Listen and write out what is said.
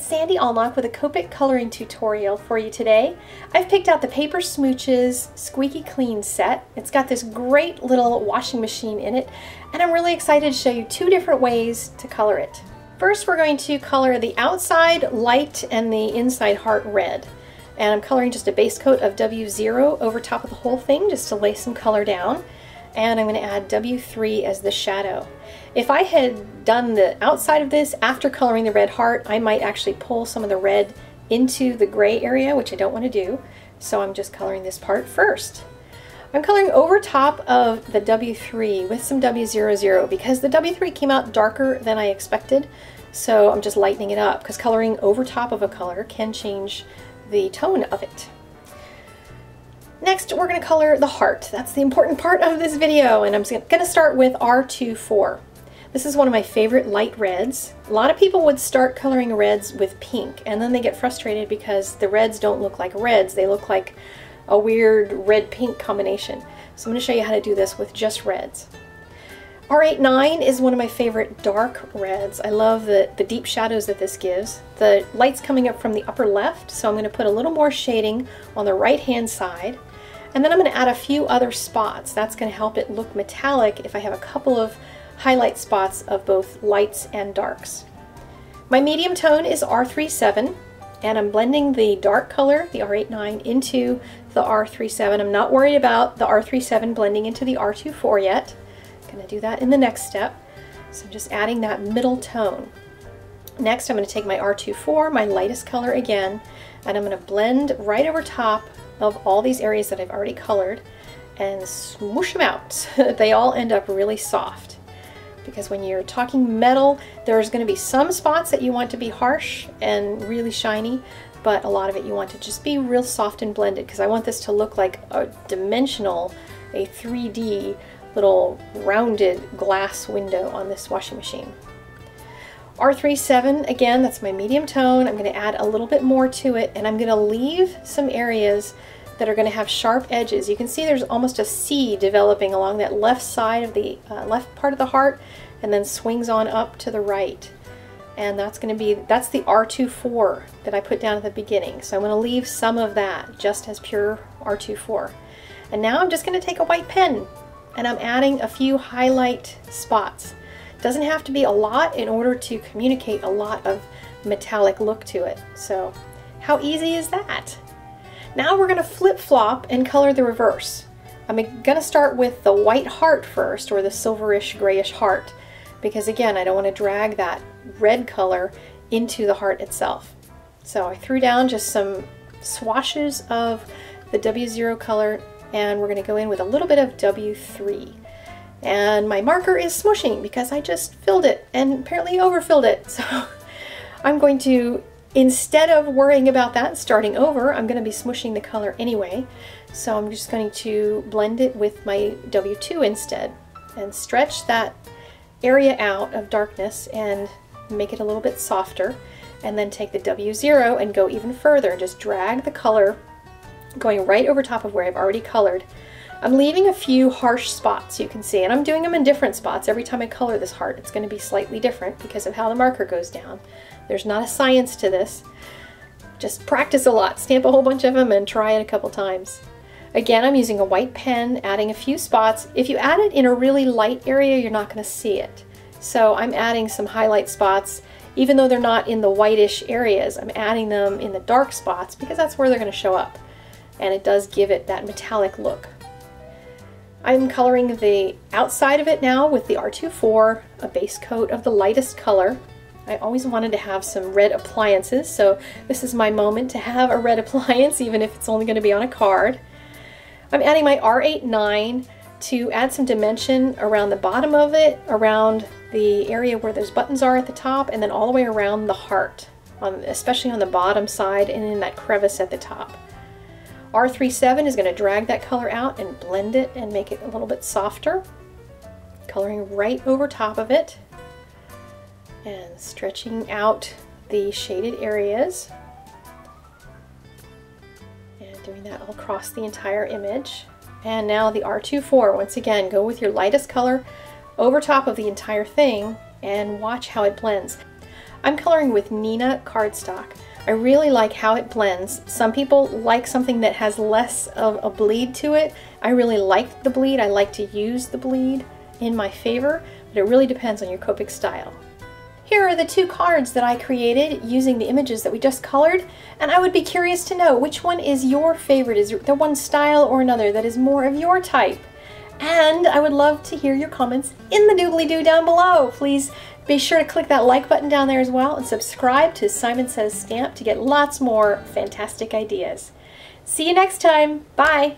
Sandy Allnock with a Copic coloring tutorial for you today. I've picked out the Paper Smooches Squeaky Clean set. It's got this great little washing machine in it, and I'm really excited to show you two different ways to color it. First, we're going to color the outside light and the inside heart red. And I'm coloring just a base coat of W0 over top of the whole thing just to lay some color down. And I'm going to add W3 as the shadow. If I had done the outside of this after coloring the red heart, I might actually pull some of the red into the gray area, which I don't want to do. So I'm just coloring this part first. I'm coloring over top of the W3 with some W00 because the W3 came out darker than I expected. So I'm just lightening it up because coloring over top of a color can change the tone of it. Next, we're going to color the heart. That's the important part of this video, and I'm going to start with R24. This is one of my favorite light reds. A lot of people would start coloring reds with pink, and then they get frustrated because the reds don't look like reds. They look like a weird red-pink combination. So I'm going to show you how to do this with just reds. R89 is one of my favorite dark reds. I love the deep shadows that this gives. The light's coming up from the upper left, so I'm going to put a little more shading on the right-hand side. And then I'm going to add a few other spots. That's going to help it look metallic if I have a couple of highlight spots of both lights and darks. My medium tone is R37, and I'm blending the dark color, the R89, into the R37. I'm not worried about the R37 blending into the R24 yet. I'm going to do that in the next step. So I'm just adding that middle tone. Next, I'm going to take my R24, my lightest color again, and I'm going to blend right over top of all these areas that I've already colored and smoosh them out. They all end up really soft. Because when you're talking metal, there's going to be some spots that you want to be harsh and really shiny, but a lot of it you want to just be real soft and blended, because I want this to look like a dimensional, a 3D little rounded glass window on this washing machine. R37, again, that's my medium tone. I'm going to add a little bit more to it, and I'm going to leave some areas that are going to have sharp edges. You can see there's almost a C developing along that left side of the left part of the heart, and then swings on up to the right. And that's the R24 that I put down at the beginning. So I'm going to leave some of that just as pure R24. And now I'm just going to take a white pen, and I'm adding a few highlight spots. Doesn't have to be a lot in order to communicate a lot of metallic look to it. So how easy is that? Now we're going to flip-flop and color the reverse. I'm going to start with the white heart first, or the silverish grayish heart, because again, I don't want to drag that red color into the heart itself. So I threw down just some swashes of the W0 color, and we're going to go in with a little bit of W3. And my marker is smushing because I just filled it and apparently overfilled it. So I'm going to, instead of worrying about that and starting over, I'm going to be smushing the color anyway. So I'm just going to blend it with my W2 instead and stretch that area out of darkness and make it a little bit softer. And then take the W0 and go even further and just drag the color going right over top of where I've already colored. I'm leaving a few harsh spots, you can see, and I'm doing them in different spots. Every time I color this heart, it's going to be slightly different because of how the marker goes down. There's not a science to this. Just practice a lot, stamp a whole bunch of them, and try it a couple times. Again, I'm using a white pen, adding a few spots. If you add it in a really light area, you're not going to see it. So I'm adding some highlight spots. Even though they're not in the whitish areas, I'm adding them in the dark spots because that's where they're going to show up. And it does give it that metallic look. I'm coloring the outside of it now with the R24, a base coat of the lightest color. I always wanted to have some red appliances, so this is my moment to have a red appliance, even if it's only going to be on a card. I'm adding my R89 to add some dimension around the bottom of it, around the area where those buttons are at the top, and then all the way around the heart, especially on the bottom side and in that crevice at the top. R37 is going to drag that color out and blend it and make it a little bit softer. Coloring right over top of it and stretching out the shaded areas. And doing that all across the entire image. And now the R24, once again, go with your lightest color over top of the entire thing and watch how it blends. I'm coloring with Neenah cardstock. I really like how it blends. Some people like something that has less of a bleed to it. I really like the bleed. I like to use the bleed in my favor, but it really depends on your Copic style. Here are the 2 cards that I created using the images that we just colored, and I would be curious to know which one is your favorite. Is there one style or another that is more of your type? And I would love to hear your comments in the doobly-doo down below. Please be sure to click that like button down there as well, and subscribe to Simon Says Stamp to get lots more fantastic ideas. See you next time. Bye.